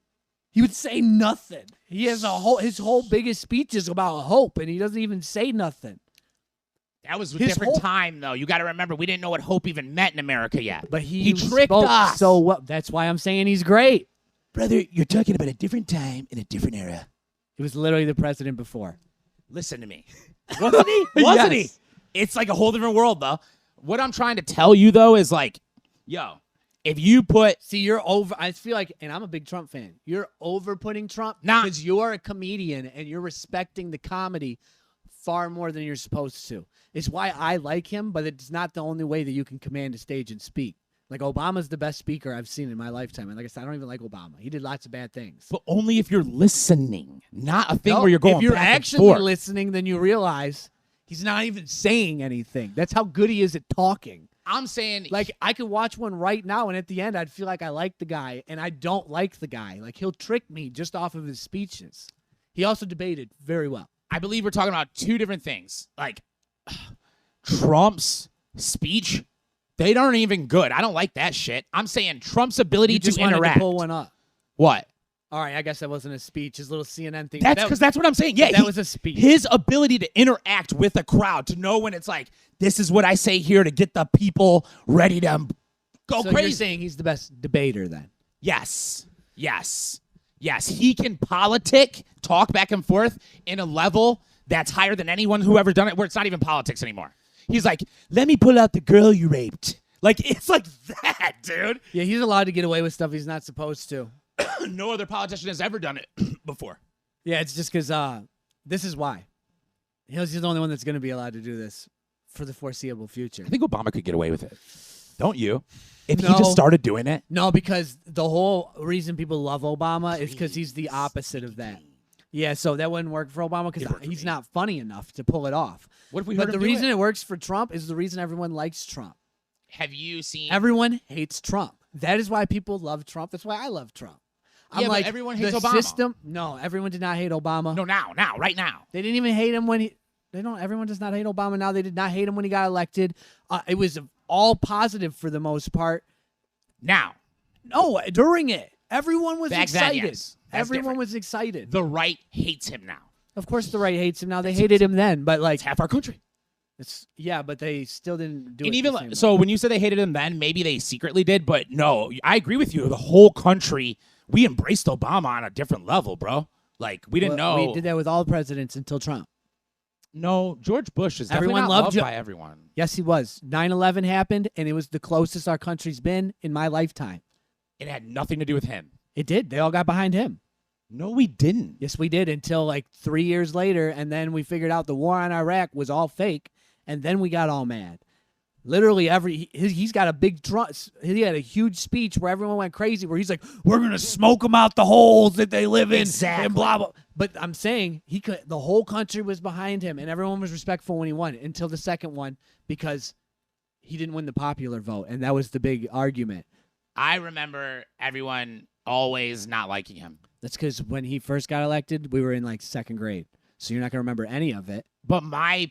He would say nothing. He has his whole biggest speech is about hope, and he doesn't even say nothing. That was a different time, though. You got to remember, we didn't know what hope even meant in America yet. But he tricked us. So what? That's why I'm saying he's great. Brother, you're talking about a different time in a different era. He was literally the president before. Listen to me. Wasn't he? Wasn't he? It's like a whole different world, though. What I'm trying to tell you, though, is like, yo, if you put... See, you're over... I feel like, and I'm a big Trump fan, you're over-putting Trump because you're a comedian and you're respecting the comedy far more than you're supposed to. It's why I like him, but it's not the only way that you can command a stage and speak. Like, Obama's the best speaker I've seen in my lifetime. And like I said, I don't even like Obama. He did lots of bad things. But only if you're listening, not a thing where you're going If you're back actually and forth. listening, then you realize he's not even saying anything. That's how good he is at talking. I'm saying... Like, I could watch one right now, and at the end, I'd feel like I like the guy, and I don't like the guy. Like, he'll trick me just off of his speeches. He also debated very well. I believe we're talking about two different things. Like, Trump's speech, they aren't even good. I don't like that shit. I'm saying Trump's ability to interact. To pull one up. What? All right, I guess that wasn't a speech. His little CNN thing. That's because that's what I'm saying. Yeah, that was a speech. His ability to interact with a crowd, to know when it's like, this is what I say here to get the people ready to go crazy. You're saying he's the best debater then? Yes. He can talk back and forth in a level that's higher than anyone who ever done it, where it's not even politics anymore. He's like, let me pull out the girl you raped. Like, it's like that, dude. Yeah, he's allowed to get away with stuff he's not supposed to. No other politician has ever done it before. Yeah, it's just because this is why. He's the only one that's going to be allowed to do this for the foreseeable future. I think Obama could get away with it. Don't you? If he just started doing it? No, because the whole reason people love Obama is because he's the opposite of that. Yeah, so that wouldn't work for Obama because he's not funny enough to pull it off. What if we heard But the reason it works for Trump is the reason everyone likes Trump. Have you seen... Everyone hates Trump. That is why people love Trump. That's why I love Trump. I'm like, but everyone hates the Obama. System, no, everyone did not hate Obama. No, right now. They didn't even hate him when he... Everyone does not hate Obama now. They did not hate him when he got elected. It was all positive for the most part. Now. No, during it. Everyone was excited. Then, yes. Everyone was excited. The right hates him now. Of course the right hates him now. They hated him then, but like... It's half our country. But they still didn't do and it. Even so, when you said they hated him then, maybe they secretly did, but no, I agree with you. The whole country, we embraced Obama on a different level, bro. Like, we didn't know. We did that with all the presidents until Trump. No, George Bush is definitely not loved by everyone. Yes, he was. 9/11 happened, and it was the closest our country's been in my lifetime. It had nothing to do with him. It did. They all got behind him. No, we didn't. Yes, we did until like 3 years later, and then we figured out the war on Iraq was all fake, and then we got all mad. Literally he's got a big he had a huge speech where everyone went crazy, where he's like, we're going to smoke them out the holes that they live in. Exactly. And blah, blah. But I'm saying the whole country was behind him, and everyone was respectful when he won until the second one, because he didn't win the popular vote, and that was the big argument. I remember everyone always not liking him. That's because when he first got elected, we were in like second grade, so you're not going to remember any of it. But my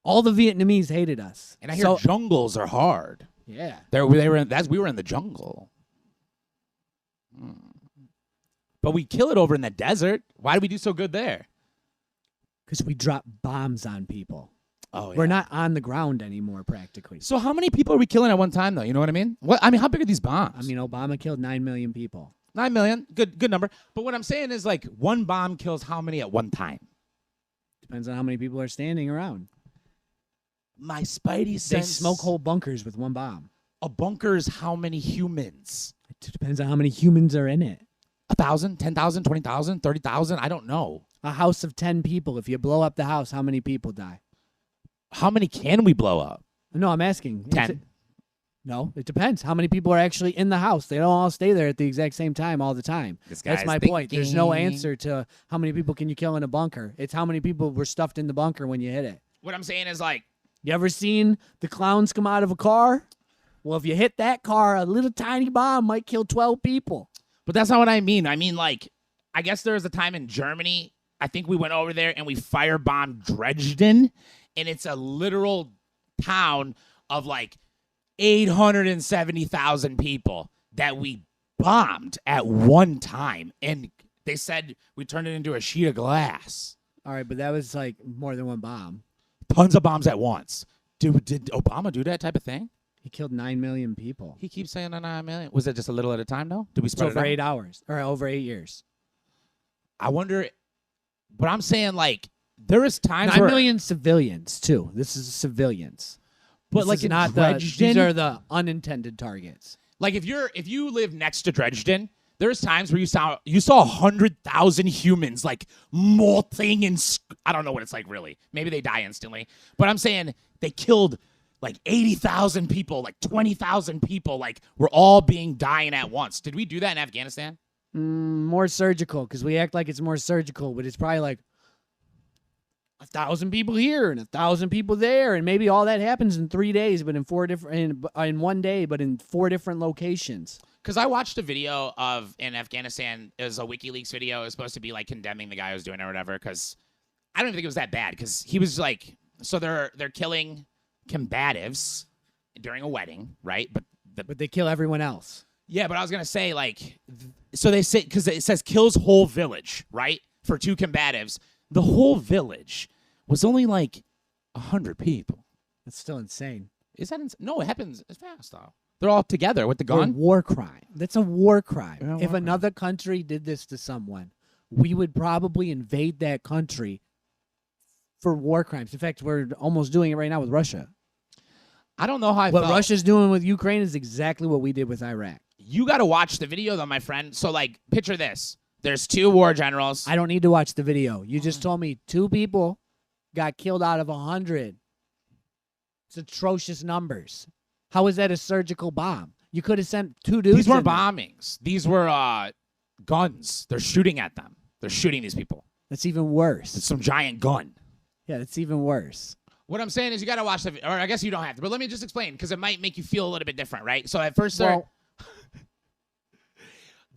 All the Vietnamese hated us. And I hear jungles are hard. Yeah. We were in the jungle. But we kill it over in the desert. Why do we do so good there? Because we drop bombs on people. Oh, yeah. We're not on the ground anymore, practically. So how many people are we killing at one time, though? You know what I mean? How big are these bombs? I mean, Obama killed 9 million people. 9 million. Good number. But what I'm saying is, like, one bomb kills how many at one time? Depends on how many people are standing around. My spidey sense. They smoke whole bunkers with one bomb. A bunker is how many humans? It depends on how many humans are in it. 1,000, 10,000, 20,000, 30,000? I don't know. A house of 10 people. If you blow up the house, how many people die? How many can we blow up? No, I'm asking. 10. No, it depends. How many people are actually in the house? They don't all stay there at the exact same time all the time. That's my point. There's no answer to how many people can you kill in a bunker. It's how many people were stuffed in the bunker when you hit it. What I'm saying is, like, you ever seen the clowns come out of a car? Well, if you hit that car, a little tiny bomb might kill 12 people. But that's not what I mean. I mean, like, I guess there was a time in Germany, I think we went over there and we firebombed Dresden, and it's a literal town of, like, 870,000 people that we bombed at one time. And they said we turned it into a sheet of glass. All right, but that was, like, more than one bomb. Tons of bombs at once. Did Obama do that type of thing? He killed 9 million people. He keeps saying 9 million. Was it just a little at a time, though? Did we spread it over out? 8 hours or over 8 years? I wonder. But I'm saying, like, there is times 9 where million civilians too. This is civilians. But this like is in not Dresden, these are the unintended targets. Like if you live next to Dresden, there's times where you saw 100,000 humans like molting and I don't know what it's like really. Maybe they die instantly. But I'm saying they killed like 80,000 people, like 20,000 people. Like we're all dying at once. Did we do that in Afghanistan? More surgical because we act like it's more surgical, but it's probably like 1,000 people here and 1,000 people there, and maybe all that happens in 3 days, but in 1 day, but in 4 different locations. Because I watched a video in Afghanistan. It was a WikiLeaks video. It was supposed to be like condemning the guy who was doing it or whatever. Because I don't even think it was that bad. Because he was like, so they're killing combatives during a wedding, right? But they kill everyone else. Yeah, but I was gonna say like, so they say because it says kills whole village, right? For 2 combatives, the whole village was only like 100 people. That's still insane. Is that insane? No, it happens. It's fast though. They're all together with the gun. War crime. That's a war crime. Yeah, if another country did this to someone, we would probably invade that country for war crimes. In fact, we're almost doing it right now with Russia. I don't know how what Russia's doing with Ukraine is exactly what we did with Iraq. You got to watch the video, though, my friend. So, like, picture this. There's 2 war generals. I don't need to watch the video. You just told me 2 people got killed out of 100. It's atrocious numbers. How is that a surgical bomb? You could have sent 2 dudes. These weren't bombings. These were guns. They're shooting at them. They're shooting these people. That's even worse. It's some giant gun. Yeah, that's even worse. What I'm saying is you got to watch the video. Or I guess you don't have to. But let me just explain because it might make you feel a little bit different, right? So at first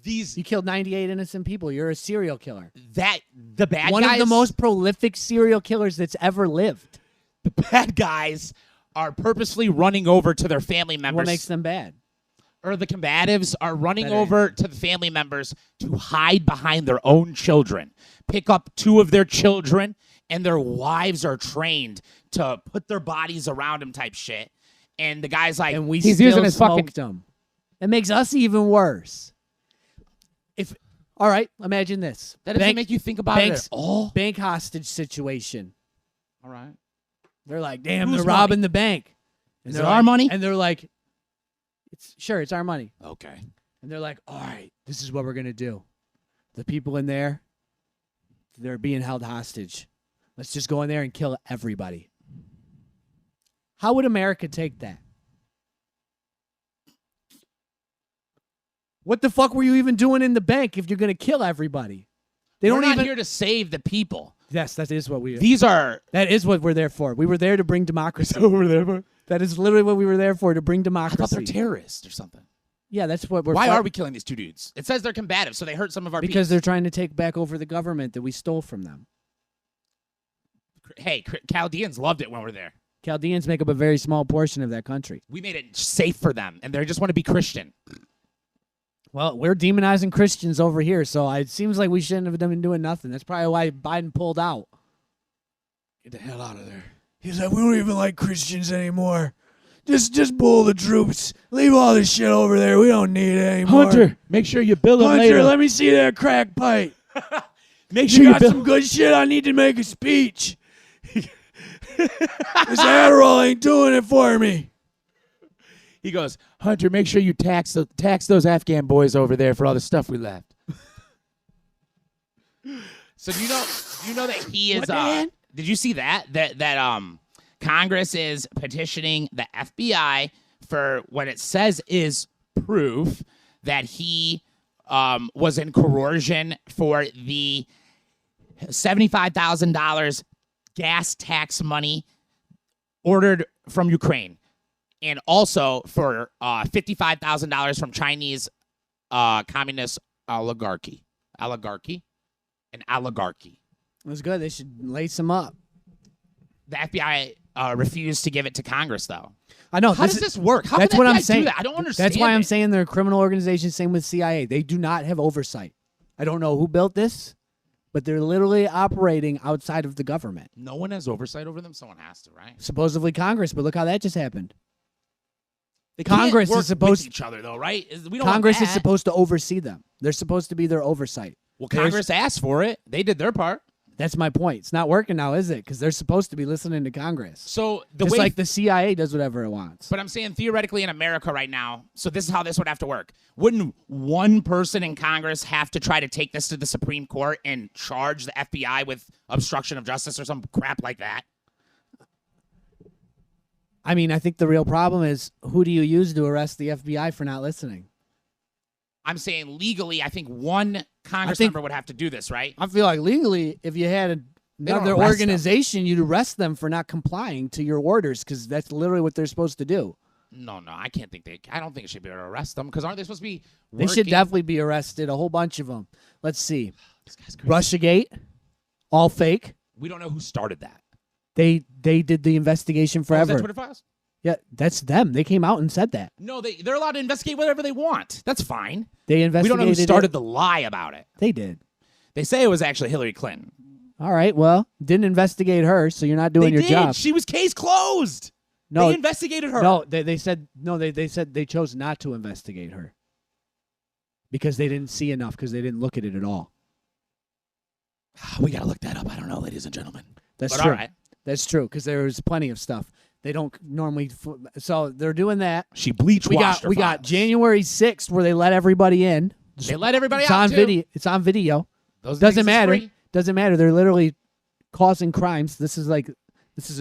you killed 98 innocent people. You're a serial killer. The bad One guys, of the most prolific serial killers that's ever lived. The bad guys are purposely running over to their family members. What makes them bad? Or the combatives are running over to the family members to hide behind their own children, pick up 2 of their children, and their wives are trained to put their bodies around them type shit. And the guy's like, and he's still using his smoked them. It makes us even worse. All right, imagine this. That doesn't make you think about it at all. Bank hostage situation. All right. They're like, damn, they're robbing the bank. Is it our money? And they're like, it's our money. Okay. And they're like, all right, this is what we're going to do. The people in there, they're being held hostage. Let's just go in there and kill everybody. How would America take that? What the fuck were you even doing in the bank if you're going to kill everybody? We're not here to save the people. Yes, that is what we. That is what we're there for. We were there to bring democracy. That is literally what we were there for, to bring democracy. I thought they're terrorists or something. Yeah, that's what we're. Why are we killing these 2 dudes? It says they're combative, so they hurt some of our people. Because they're trying to take back over the government that we stole from them. Hey, Chaldeans loved it when we're there. Chaldeans make up a very small portion of that country. We made it safe for them, and they just want to be Christian. Well, we're demonizing Christians over here, so it seems like we shouldn't have been doing nothing. That's probably why Biden pulled out. Get the hell out of there. He's like, we don't even like Christians anymore. Just pull the troops. Leave all this shit over there. We don't need it anymore. Hunter, make sure you bill him Hunter, later. let me see that crack pipe. Make sure You you got bill. some good shit. I need to make a speech. This Adderall ain't doing it for me. He goes, Hunter, make sure you tax those Afghan boys over there for all the stuff we left. So do you know that he is? What, man? Did you see that Congress is petitioning the FBI for what it says is proof that he was in coercion for the $75,000 gas tax money ordered from Ukraine, and also for $55,000 from Chinese communist oligarchy. That's good. They should lace them up. The FBI refused to give it to Congress, though. I know. How does this work? How That's can what the I'm FBI do saying. that? I don't understand. That's why I'm it. saying they're a criminal organization. Same with CIA. They do not have oversight. I don't know who built this, but they're literally operating outside of the government. No one has oversight over them. Someone has to, right? Supposedly Congress, but look how that just happened. They Congress can't work is supposed with each other, though, right? We don't Congress want is that. supposed to oversee them. They're supposed to be their oversight. Well, Congress asked for it. They did their part. That's my point. It's not working now, is it? Because they're supposed to be listening to Congress. So the Just way, like the CIA does whatever it wants. but I'm saying theoretically in America right now. So this is how this would have to work. Wouldn't one person in Congress have to try to take this to the Supreme Court and charge the FBI with obstruction of justice or some crap like that? I mean, I think the real problem is who do you use to arrest the FBI for not listening? I'm saying legally, I think one Congress member would have to do this, right? I feel like legally, if you had don't another arrest organization, you'd arrest them for not complying to your orders because that's literally what they're supposed to do. No, I can't think I don't think it should be able to arrest them because aren't they supposed to be They should working? definitely be arrested, a whole bunch of them. Let's see. This guy's crazy. Russiagate, all fake. We don't know who started that. They did the investigation Oh, is forever. that Twitter files? Yeah, that's them. They came out and said that. No, they're allowed to investigate whatever they want. That's fine. They We investigated don't know who started it. the lie about it. They did. They say it was actually Hillary Clinton. All right, well, didn't investigate her, so you're not doing They your did. job. She was case closed. No, They investigated her. no, they said no. They said they chose not to investigate her because they didn't see enough because they didn't look at it at all. We gotta look that up. I don't know, ladies and gentlemen. That's But true. all right. That's true because there was plenty of stuff they don't normally. So they're doing that. She bleach washed her We got files. January 6th where they let everybody in. They let everybody It's out on too. video. It's on video. Those Doesn't things is matter. free. Doesn't matter. They're literally causing crimes. This is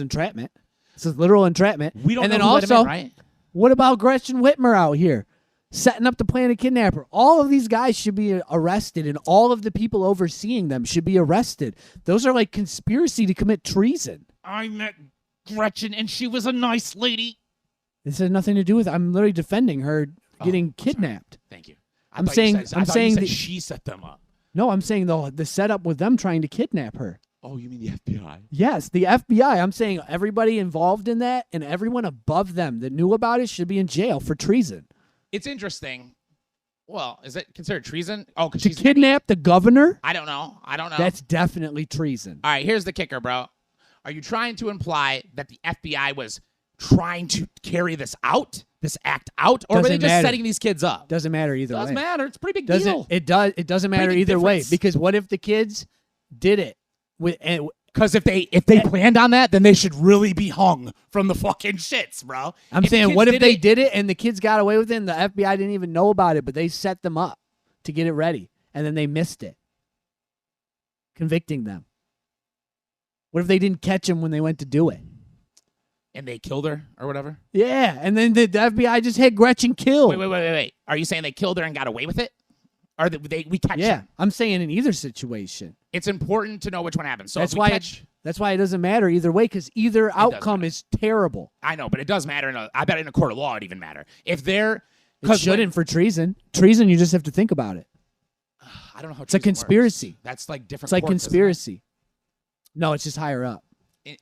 entrapment. This is literal entrapment. We don't and know then who let him also, in, right? what about Gretchen Whitmer out here setting up the plan to kidnap her? All of these guys should be arrested, and all of the people overseeing them should be arrested. Those are like conspiracy to commit treason. I met Gretchen, and she was a nice lady. This has nothing to do with. I'm literally defending her getting I'm sorry. kidnapped. Thank you. I'm saying She set them up. No, I'm saying the setup with them trying to kidnap her. Oh, you mean the FBI? Yes, the FBI. I'm saying everybody involved in that and everyone above them that knew about it should be in jail for treason. It's interesting. Well, is it considered treason? Oh, because To she's kidnap the governor? I don't know. That's definitely treason. All right, here's the kicker, bro. Are you trying to imply that the FBI was trying to carry this act out, or were they Doesn't just matter. setting these kids up? Doesn't matter either Doesn't way. matter. It's a pretty big deal. It doesn't matter big either way difference. because what if the kids did it with Because if they planned on that, then they should really be hung from the fucking shits, bro. I'm If the saying kids what if did they it- did it and the kids got away with it and the FBI didn't even know about it, but they set them up to get it ready and then they missed it, convicting them? What if they didn't catch them when they went to do it? and they killed her or whatever? Yeah, and then the FBI just had Gretchen killed. Wait. Are you saying they killed her and got away with it? Or we catch Yeah, them? I'm saying in either situation. It's important to know which one happens. So That's if we why. catch, That's why it doesn't matter either way because either outcome matter. is terrible. I know, but it does matter. I bet in a court of law it even matter. If they're It shouldn't for treason. Treason, you just have to think about it. I don't know how It's a treason conspiracy. works. That's like different. It's like courts, isn't it? conspiracy. No, it's just higher up.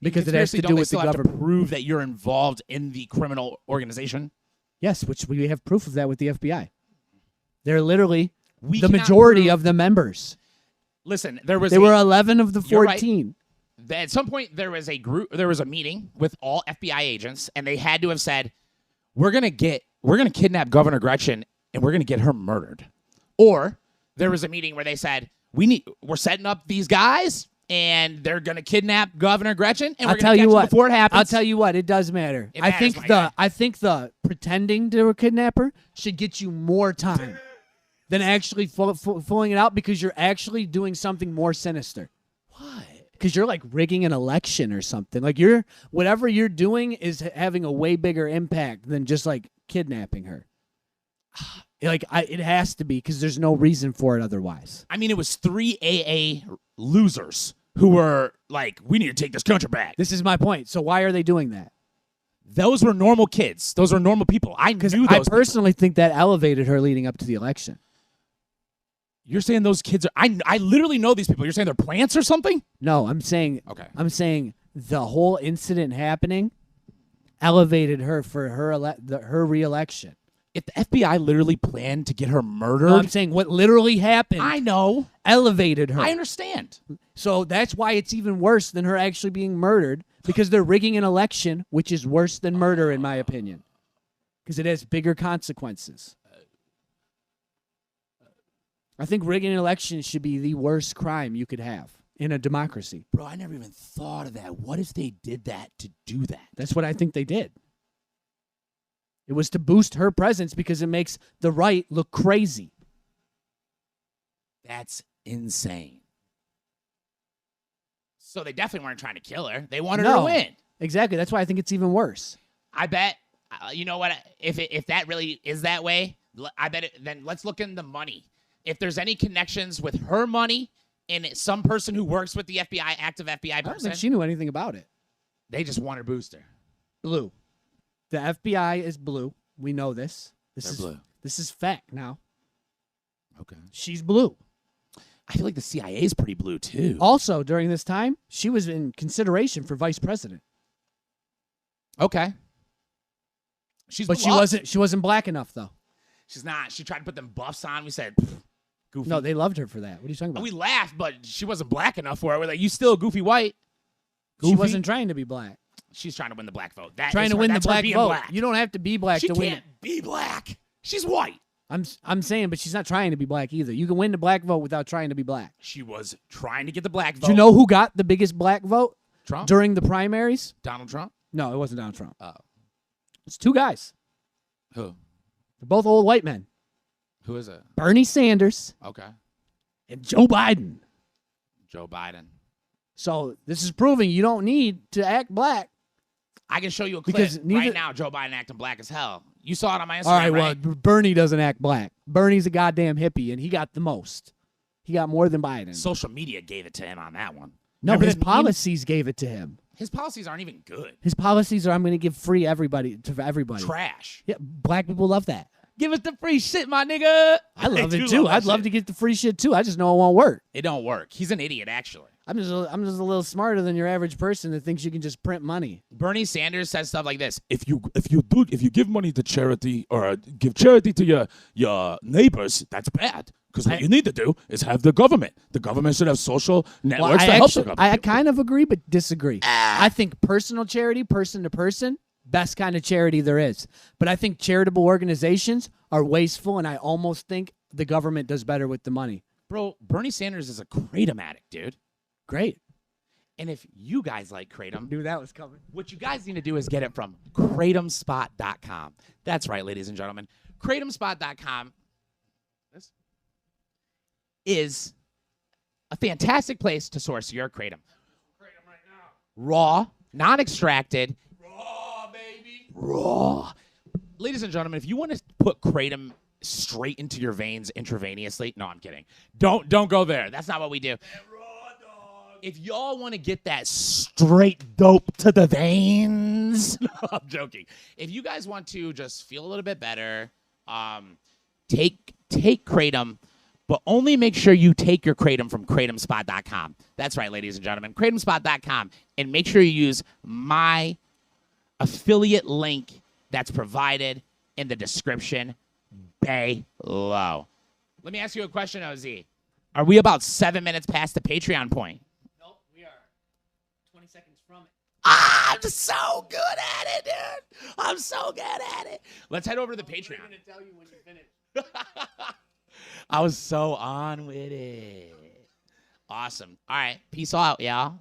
Because it has to conspiracy, do don't they with the still have government. to prove that you're involved in the criminal organization. Yes, which we have proof of that with the FBI. They're literally We the cannot majority prove- of the members. Listen, there was They were 11 of the 14. At some point there was a meeting with all FBI agents, and they had to have said, we're gonna kidnap Governor Gretchen and we're gonna get her murdered. Or there was a meeting where they said, we're setting up these guys and they're gonna kidnap Governor Gretchen and we're gonna catch them before it happens. I'll tell you what, it does matter. It matters, I think the pretending to a kidnapper should get you more time than actually fooling it out, because you're actually doing something more sinister. What? Because you're like rigging an election or something. Like whatever you're doing is having a way bigger impact than just like kidnapping her. Like it has to be, because there's no reason for it otherwise. I mean, it was 3 AA losers who were like, we need to take this country back. This is my point. So why are they doing that? Those were normal kids. Those were normal people. I knew those I people. personally think that elevated her leading up to the election. You're saying those kids are... I literally know these people. You're saying they're plants or something? No, I'm saying the whole incident happening elevated her for her re-election. If the FBI literally planned to get her murdered... No, I'm saying what literally happened I know. elevated her. I understand. So that's why it's even worse than her actually being murdered, because they're rigging an election, which is worse than murder in my opinion, because it has bigger consequences. I think rigging an election should be the worst crime you could have in a democracy. Bro, I never even thought of that. What if they did that to do that? That's what I think they did. It was to boost her presence because it makes the right look crazy. That's insane. So they definitely weren't trying to kill her. They wanted her to win. Exactly. That's why I think it's even worse. I bet, you know what, if that really is that way, I bet then let's look in the money. If there's any connections with her money and some person who works with the FBI, active FBI I don't person, think she knew anything about it. they just want her booster. Blue. The FBI is blue. We know this. They're blue. This is fact now. Okay. She's blue. I feel like the CIA is pretty blue too. Also, during this time, she was in consideration for vice president. Okay. But she wasn't black enough though. She's not. She tried to put them buffs on. We said, goofy. No, they loved her for that. What are you talking about? We laughed, but she wasn't black enough for it. We're like, you still goofy white. She wasn't trying to be black. She's trying to win the black vote. Trying to win the black vote. Black. You don't have to be black She to win. can't be black. She's white. I'm saying, but she's not trying to be black either. You can win the black vote without trying to be black. She was trying to get the black vote. Do you know who got the biggest black vote Trump? during the primaries? Donald Trump? No, it wasn't Donald Trump. Oh. It's two guys. Who? They're both old white men. Who is it? Bernie Sanders Okay. and Joe Biden. Joe Biden. So this is proving you don't need to act black. I can show you a clip Because right now. Joe Biden acting black as hell. You saw it on my Instagram, All right, right? well, Bernie doesn't act black. Bernie's a goddamn hippie, and he got the most. He got more than Biden. Social media gave it to him on that one. No, Remember his that meme? policies gave it to him. His policies aren't even good. His policies are, I'm going to give free everybody to everybody. Trash. Yeah, black people love that. Give us the free shit, my nigga. I love do it too. that I'd love shit. to get the free shit too. I just know it won't work. It don't work. He's an idiot, actually. I'm just a little smarter than your average person that thinks you can just print money. Bernie Sanders says stuff like this. If you give money to charity or give charity to your neighbors, that's bad. Because what you need to do is have the government. The government should have social networks to help the government. I kind of agree, but disagree. I think personal charity, person to person, best kind of charity there is. But I think charitable organizations are wasteful, and I almost think the government does better with the money. Bro, Bernie Sanders is a Kratom addict, dude. Great. And if you guys like Kratom, Knew that was coming. what you guys need to do is get it from kratomspot.com. That's right, ladies and gentlemen. Kratomspot.com is a fantastic place to source your Kratom. Raw, non-extracted. Raw, baby. Raw. Ladies and gentlemen, if you want to put Kratom straight into your veins intravenously, no, I'm kidding. Don't go there. That's not what we do. If y'all want to get that straight dope to the veins, no, I'm joking. If you guys want to just feel a little bit better, take Kratom, But only make sure you take your Kratom from KratomSpot.com. That's right, ladies and gentlemen. KratomSpot.com. And make sure you use my affiliate link that's provided in the description below. Let me ask you a question, OZ. Are we about 7 minutes past the Patreon point? Nope, we are 20 seconds from it. I'm so good at it, dude. I'm so good at it. Let's head over to the Patreon. I'm going to tell you when you finish. I was so on with it. Awesome. All right. Peace out, y'all.